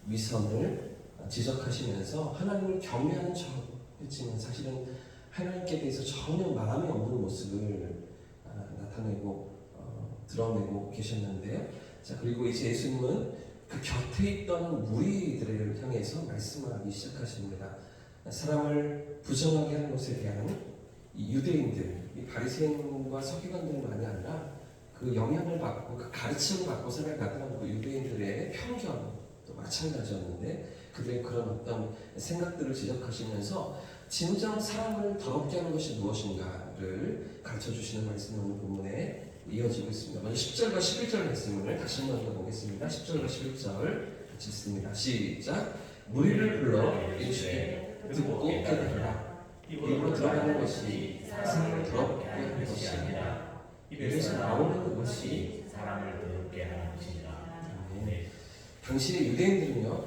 위선을 지적하시면서 하나님을 경외하는 척 했지만 사실은 하나님께 대해서 전혀 마음이 없는 모습을 나타내고 드러내고 계셨는데요. 자, 그리고 이제 예수님은 그 곁에 있던 무리들을 향해서 말씀하기 시작하십니다. 사람을 부정하게 하는 것에 대한 이 유대인들, 이 바리새인과 서기관들만이 아니라 그 영향을 받고 그 가르침을 받고 살아가던 그 유대인들의 편견도 마찬가지였는데 그들의 그런 어떤 생각들을 지적하시면서 진정 사람을 더럽게 하는 것이 무엇인가를 가르쳐 주시는 말씀이 오늘 본문에 이어지고 있습니다. 먼저 10절과 11절 말씀을 다시 한번 읽어보겠습니다. 10절과 11절 같이 읽습니다. 시작. 무리를 불러 이르시되 듣고 깨달으라. 입으로 들어가는 것이 사람을 더럽게 하는 것이 아니라 입에서 나오는 것이 사람을 더럽게 하는 것이니라. 네. 당시의 유대인들은요,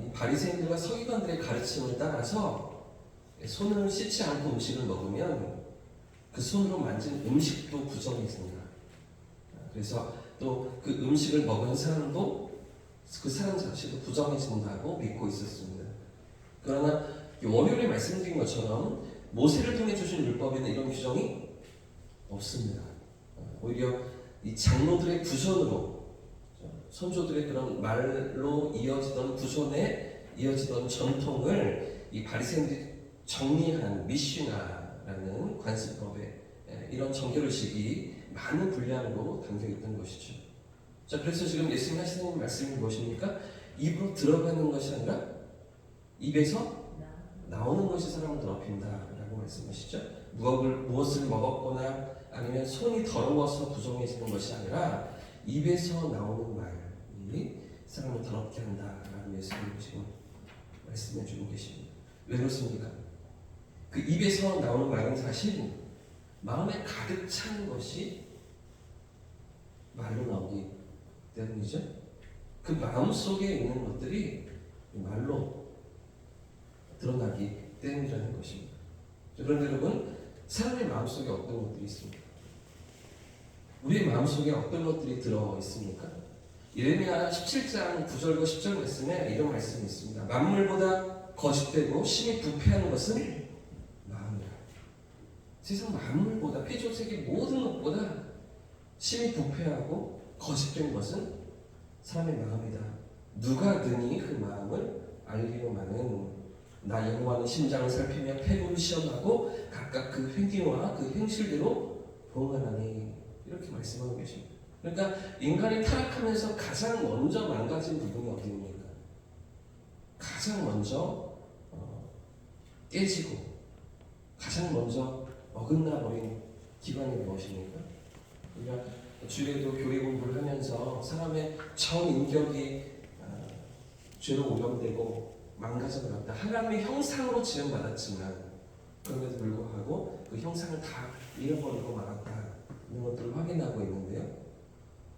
이 바리새인들과 서기관들의 가르침을 따라서 손을 씻지 않고 음식을 먹으면 그 손으로 만진 음식도 부정했습니다. 그래서 또 그 음식을 먹은 사람도 그 사람 자체도 부정해진다고 믿고 있었습니다. 그러나 월요일에 말씀드린 것처럼 모세를 통해 주신 율법에는 이런 규정이 없습니다. 오히려 이 장로들의 구전으로 선조들의 그런 말로 이어지던 구전에 이어지던 전통을 이 바리새인들이 정리한 미슈나라는 관습법에 이런 정결의식이 많은 분량으로 담겨 있던 것이죠. 자, 그래서 지금 예수님 하시는 말씀이 무엇입니까? 입으로 들어가는 것이 아니라 입에서 나오는 것이 사람을 더럽힌다라고 말씀하시죠. 무엇을 먹었거나 아니면 손이 더러워서 부정해지는 것이 아니라 입에서 나오는 말이 사람을 더럽게 한다라고 예수님이 지금 말씀해 주고 계십니다. 왜 그렇습니까? 그 입에서 나오는 말은 사실 마음에 가득 찬 것이 말로 나오기 때문이죠. 그 마음 속에 있는 것들이 말로 드러나기 때문이라는 것입니다. 그런데 여러분, 사람의 마음 속에 어떤 것들이 있습니까? 우리의 마음 속에 어떤 것들이 들어 있습니까? 예레미야 17장 9절과 10절 말씀에 이런 말씀이 있습니다. 만물보다 거짓되고 심히 부패하는 것은 마음이라. 세상 만물보다 피조세계 모든 것보다 심히 부패하고 거짓된 것은 사람의 마음이다. 누가 능히 그 마음을 알리려마는 나 여호와는 심장을 살피며 폐부를 시험하고 각각 그 행위와 그 행실대로 보응하나니 이렇게 말씀하고 계십니다. 그러니까 인간이 타락하면서 가장 먼저 망가진 부분이 어디입니까? 가장 먼저 깨지고 가장 먼저 어긋나 버린 기관이 무엇입니까? 우리가 주일에도 교회 공부를 하면서 사람의 전 인격이 죄로 오염되고 망가져버렸다. 하나님의 형상으로 지음받았지만 그럼에도 불구하고 그 형상을 다 잃어버리고 말았다. 이런 것들을 확인하고 있는데요.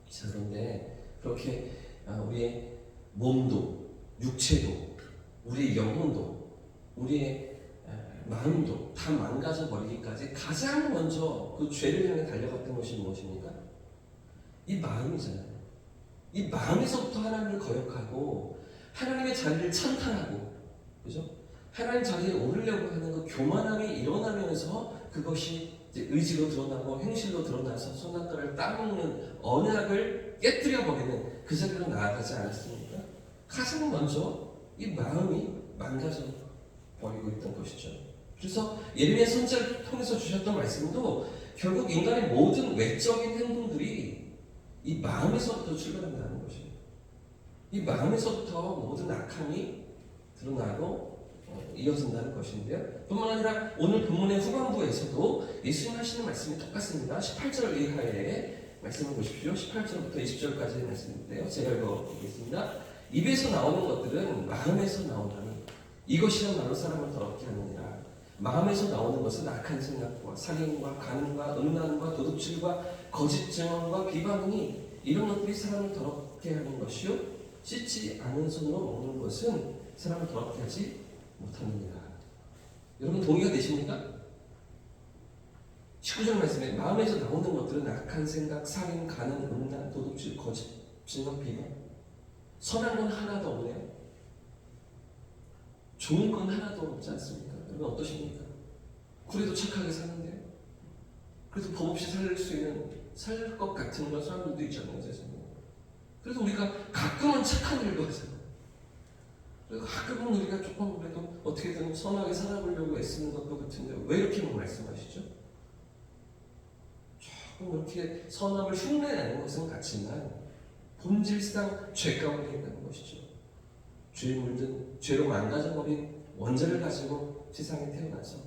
자, 그런데 그렇게 우리의 몸도, 육체도, 우리의 영혼도, 우리의 마음도 다 망가져 버리기까지 가장 먼저 그 죄를 향해 달려갔던 것이 무엇입니까? 이 마음이잖아요. 이 마음에서부터 하나님을 거역하고 하나님의 자리를 찬탈하고, 그죠? 하나님 자리에 오르려고 하는 그 교만함이 일어나면서 그것이 이제 의지로 드러나고 행실로 드러나서 손가락을 따먹는 언약을 깨뜨려버리는 그 자리로 나아가지 않았습니까? 가장 먼저 이 마음이 망가져 버리고 있던 것이죠. 그래서 예레미야 선지자를 통해서 주셨던 말씀도 결국 인간의 모든 외적인 행동들이 이 마음에서부터 출발한다는 것입니다. 이 마음에서부터 모든 악함이 드러나고 이어진다는 것인데요. 뿐만 아니라 오늘 본문의 후반부에서도 예수님 하시는 말씀이 똑같습니다. 18절 이하의 말씀을 보십시오. 18절부터 20절까지의 말씀인데요. 제가 읽어보겠습니다. 입에서 나오는 것들은 마음에서 나오나니 이것이야말로 사람을 더럽게 하느니라. 마음에서 나오는 것은 악한 생각과 살인과 간음과 음란과 도둑질과 거짓 증언과 비방이 이런 것들이 사람을 더럽게 하는 것이요 씻지 않은 손으로 먹는 것은 사람을 더럽게 하지 못하느니라. 여러분 동의가 되십니까? 19절 말씀에 마음에서 나오는 것들은 악한 생각, 살인, 간음, 음란, 도둑질, 거짓, 증언, 비방. 선한 건 하나도 없네요. 좋은 건 하나도 없지 않습니까? 여러분 어떠십니까? 그래도 착하게 사는데 그래도 법 없이 살 수 있는 살 것 같은 그런 사람들도 있잖아요, 세상에. 그래도 우리가 가끔은 착한 일도 하잖아요. 그리고 가끔은 우리가 조금 그래도 어떻게든 선하게 살아보려고 애쓰는 것도 같은데 왜 이렇게 말씀하시죠? 조금 이렇게 선함을 흉내내는 것은 같지만 본질상 죄 가운데 있는 것이죠. 죄에 물든 죄로 망가져버린 원죄를 가지고 세상에 태어나서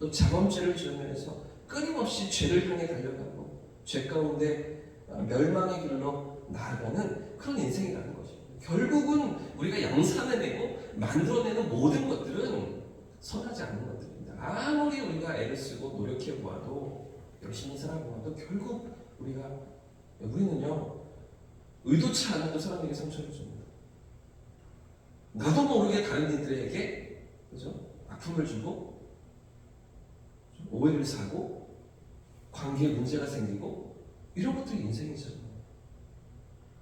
또 자범죄를 지으면서 끊임없이 죄를 향해 달려가고 죄 가운데 멸망의 길로 나아가는 그런 인생이라는 거죠. 결국은 우리가 양산해내고 만들어내는 모든 것들은 선하지 않은 것들입니다. 아무리 우리가 애를 쓰고 노력해보아도 열심히 살아보아도 결국 우리는요 의도치 않아도 사람에게 상처를 줍니다. 나도 모르게 다른 이들에게 그죠? 아픔을 주고 오해를 사고 관계에 문제가 생기고 이런 것들이 인생이죠.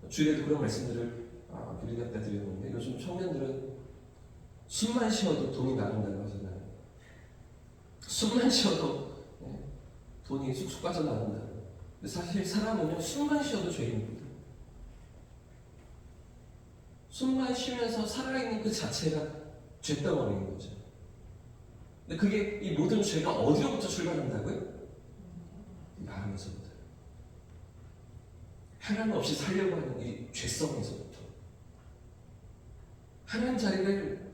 주일에도 그런 말씀들을 드리겠다 드렸는데 요즘 청년들은 숨만 쉬어도 돈이 나간다고 하잖아요. 숨만 쉬어도 돈이 쑥쑥 빠져나간다. 근데 사실 사람은요 숨만 쉬어도 죄인입니다. 숨만 쉬면서 살아있는 그 자체가 죄덩어리인 거죠. 근데 그게 이 모든 죄가 어디로부터 출발한다고요? 마음에서부터. 하나님 없이 살려고 하는 이 죄성에서부터. 하나님 자리를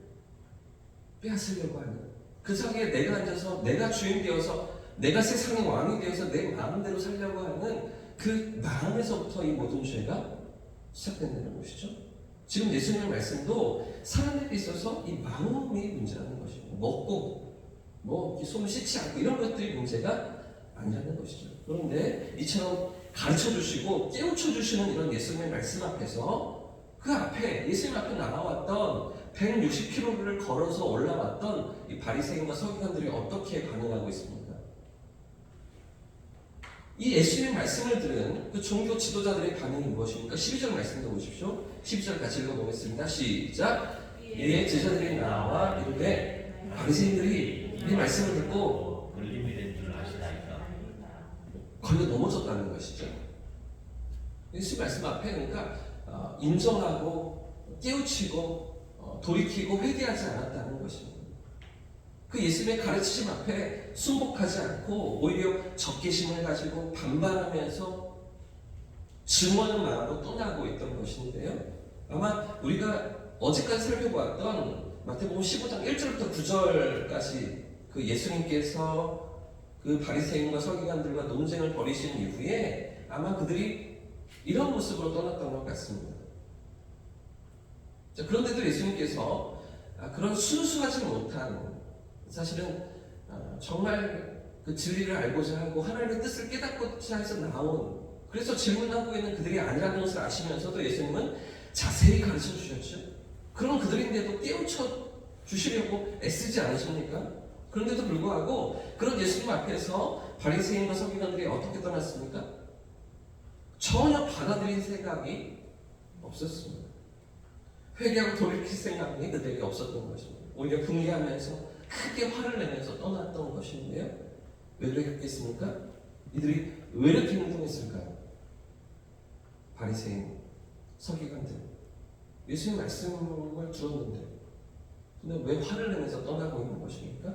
빼앗으려고 하는 그 자리에 내가 앉아서 내가 주인 되어서 내가 세상의 왕이 되어서 내 마음대로 살려고 하는 그 마음에서부터 이 모든 죄가 시작된다는 것이죠. 지금 예수님의 말씀도 사람에게 있어서 이 마음이 문제라는 것이고 먹고 손을 씻지 않고 이런 것들이 문제가 아니라는 것이죠. 그런데 이처럼 가르쳐 주시고 깨우쳐 주시는 이런 예수님의 말씀 앞에서 그 앞에 예수님 앞에 나와왔던 160km를 걸어서 올라왔던 이 바리새인과 서기관들이 어떻게 반응하고 있습니까? 이 예수님의 말씀을 들은 그 종교 지도자들의 반응이 무엇입니까? 12절 말씀도 보십시오. 12절 같이 읽어보겠습니다. 시작. 이에 제자들이 나와 이르되 바리새인들이 이 말씀을 듣고 걸림이 된 줄 아시나이까? 걸려 넘어졌다는 것이죠. 예수 말씀 앞에 그러니까 인정하고 깨우치고 돌이키고 회개하지 않았다는 것입니다. 그 예수님의 가르치심 앞에 순복하지 않고 오히려 적개심을 가지고 반발하면서 증오하는 마음으로 떠나고 있던 것인데요. 아마 우리가 어제까지 살펴보았던 마태복음 15장 1절부터 9절까지 그 예수님께서 그 바리새인과 서기관들과 논쟁을 벌이신 이후에 아마 그들이 이런 모습으로 떠났던 것 같습니다. 자, 그런데도 예수님께서 그런 순수하지 못한 사실은 정말 그 진리를 알고자 하고 하나님의 뜻을 깨닫고자 해서 나온 그래서 질문하고 있는 그들이 아니라는 것을 아시면서도 예수님은 자세히 가르쳐 주셨죠. 그런 그들인데도 깨우쳐 주시려고 애쓰지 않으십니까? 그런데도 불구하고 그런 예수님 앞에서 바리새인과 서기관들이 어떻게 떠났습니까? 전혀 받아들인 생각이 없었습니다. 회개하고 돌이킬 생각이 그들에게 없었던 것입니다. 오히려 분개하면서 크게 화를 내면서 떠났던 것인데요. 왜 그랬겠습니까? 이들이 왜 이렇게 행동했을까요? 바리새인, 서기관들 예수님 말씀을 들었는데 근데 왜 화를 내면서 떠나고 있는 것입니까?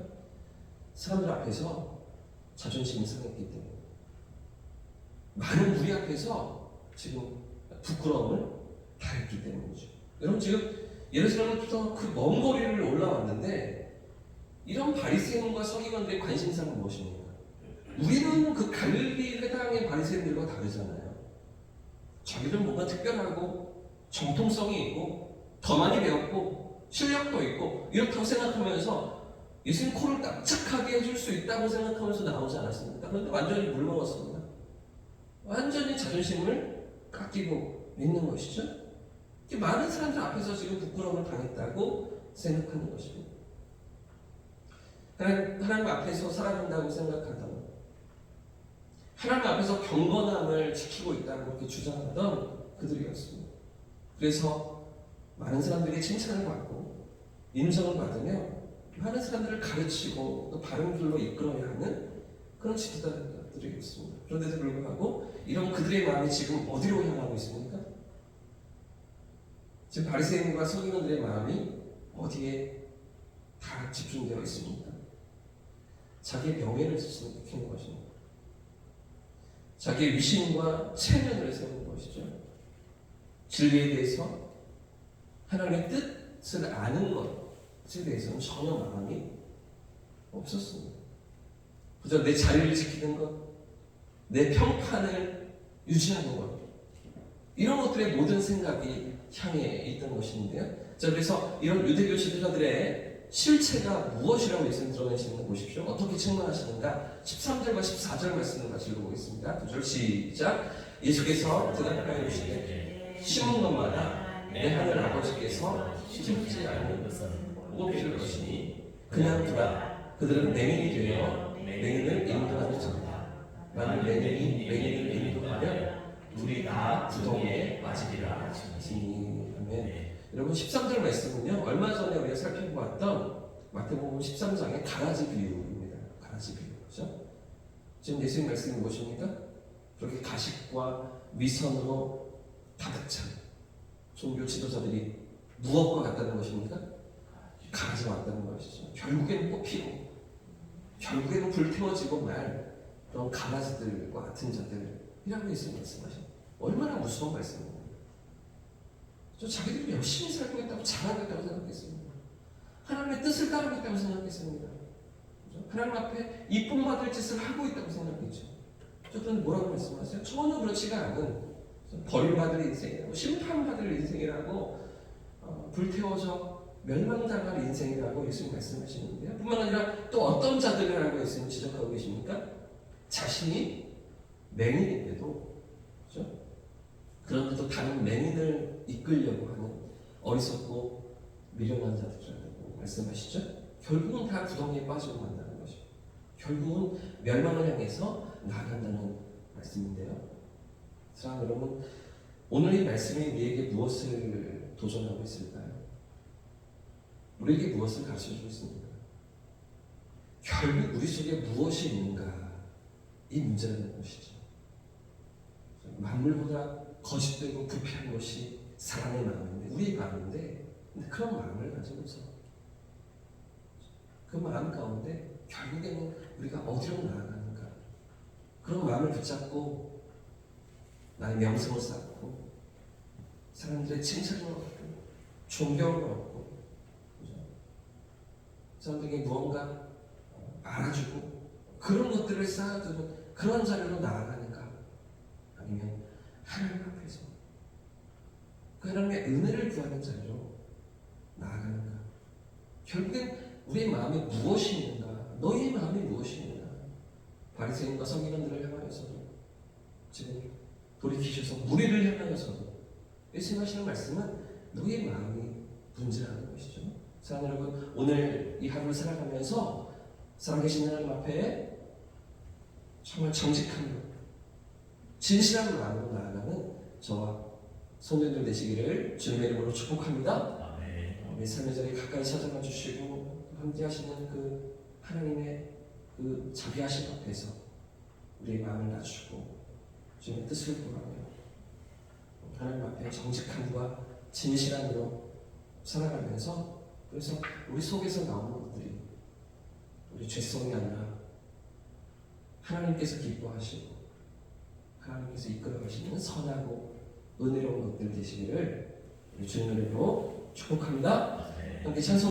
사람들 앞에서 자존심이 상했기 때문에 많은 무리 앞에서 지금 부끄러움을 당했기 때문이죠. 여러분 지금 예루살렘부터 그 먼 거리를 올라왔는데 이런 바리새인과 서기관들의 관심사는 무엇입니까? 우리는 그 갈릴리 회당의 바리새인들과 다르잖아요. 자기들은 뭔가 특별하고 정통성이 있고 더 많이 배웠고 실력도 있고 이렇다고 생각하면서 예수님 코를 납작하게 해줄 수 있다고 생각하면서 나오지 않았습니까? 그런데 완전히 물먹었습니다. 완전히 자존심을 깎이고 있는 것이죠. 많은 사람들 앞에서 지금 부끄러움을 당했다고 생각하는 것입니다. 하나님 앞에서 살아간다고 생각하던 하나님 앞에서 경건함을 지키고 있다고 그렇게 주장하던 그들이었습니다. 그래서 많은 사람들이 칭찬을 받고 인정을 받으며 많은 사람들을 가르치고 또 바른 길로 이끌어야 하는 그런 지도자들이 있습니다. 그런데도 불구하고 이런 그들의 마음이 지금 어디로 향하고 있습니까? 지금 바리새인과 서기관들의 마음이 어디에 다 집중되어 있습니까? 자기의 명예를 지키는 것입니다. 자기의 위신과 체면을 세우는 것이죠. 진리에 대해서 하나님의 뜻을 아는 것에 대해서는 전혀 마음이 없었습니다. 그저 내 자리를 지키는 것, 내 평판을 유지하는 것, 이런 것들의 모든 생각이 향해 있던 것인데요. 자, 그래서 이런 유대교 지도자들의 실체가 무엇이라고 예수님 드러내시는 거 보십시오. 어떻게 책망하시는가? 13절과 14절 말씀을 같이 읽어보겠습니다. 2절 시작. 예수께서 대답하여 이르시되 심은 것마다 내 하늘 아버지께서 심지 않는 것은 보고 필 것이니 그냥 두라. 그들은 맹인이 되어 맹인을 인도하는 자다. 만일 맹인이 맹인을 인도하면 우리 다 구덩이에 빠지리라 하시니. 아멘. 여러분 13절 말씀은요, 얼마 전에 우리가 살펴보았던 마태복음 13장의 가라지 비유입니다. 가라지 비유. 그렇죠? 지금 예수님 말씀이 무엇입니까? 그렇게 가식과 위선으로 가득 찬 종교 지도자들이 무엇과 같다는 것입니까? 가라지와 같다는 것이죠. 결국에는 뽑히고 결국에는 불태워지고 말 그런 가라지들과 같은 자들이라고 예수님 말씀하십니다. 얼마나 무서운 말씀입니까? 저 자기들이 열심히 살고 있다고 잘하겠다고 생각했습니다. 하나님의 뜻을 따르겠다고 생각했습니다. 하나님 앞에 이쁨 받을 짓을 하고 있다고 생각했죠. 저들은 뭐라고 말씀하세요? 전혀 그렇지가 않은 버림받을 인생이라고, 심판받을 인생이라고, 불태워져 멸망당할 인생이라고 예수님 말씀하시는데요. 뿐만 아니라 또 어떤 자들이라고 예수님 지적하고 계십니까? 자신이 맹인인데도, 그렇죠? 그런데도 다른 맹인을 이끌려고 하는 어리석고 미련한 자들이라고 말씀하시죠. 결국은 다 구덩이에 빠지고 만나는 것이죠. 결국은 멸망을 향해서 나아간다는 말씀인데요. 사랑하는 여러분, 오늘 이 말씀이 우리에게 무엇을 도전하고 있을까요? 우리에게 무엇을 가르쳐주고 있습니까? 결국 우리 속에 무엇이 있는가, 이 문제라는 것이죠. 만물보다 거짓되고 부패한 것이 사람의 마음인데, 우리의 마음인데, 그런 마음을 가지고서 그 마음 가운데 결국에는 우리가 어디로 나아가는가, 그런 마음을 붙잡고 나의 명성을 쌓고 사람들의 칭찬을 얻고 존경을 얻고, 사람들에게 무언가 알아주고 그런 것들을 쌓아두는 그런 자리로 나아가는가, 아니면 하나님 앞에서 그 하나님의 은혜를 구하는 자리로 나아가는가. 결국엔 우리의 마음에 무엇이 있는가, 너희의 마음에 무엇이 있는가. 바리새인과 서기관들을 향하여서도, 지금 돌이키셔서 무리를 향하여서도 예수님 하시는 말씀은 너희의 마음이 문제라는 것이죠. 사랑하는 여러분, 오늘 이 하루를 살아가면서 살아계신 하나님 앞에 정말 정직한 진실한 마음으로 나아가는 저와 성도님들 되시기를 주님의 이름으로 축복합니다. 우리 삶의 자리에 가까이 찾아가 주시고 함께 하시는 그 하나님의 그 자비하신 앞에서 우리의 마음을 낮추고 주님의 뜻을 구하며 하나님 앞에 정직함과 진실함으로 살아가면서, 그래서 우리 속에서 나오는 것들이 우리 죄성이 아니라 하나님께서 기뻐하시고 하나님께서 이끌어가시는 선하고 은혜로운 것들 되시기를 우리 주님의 이름으로 축복합니다. 함께 찬송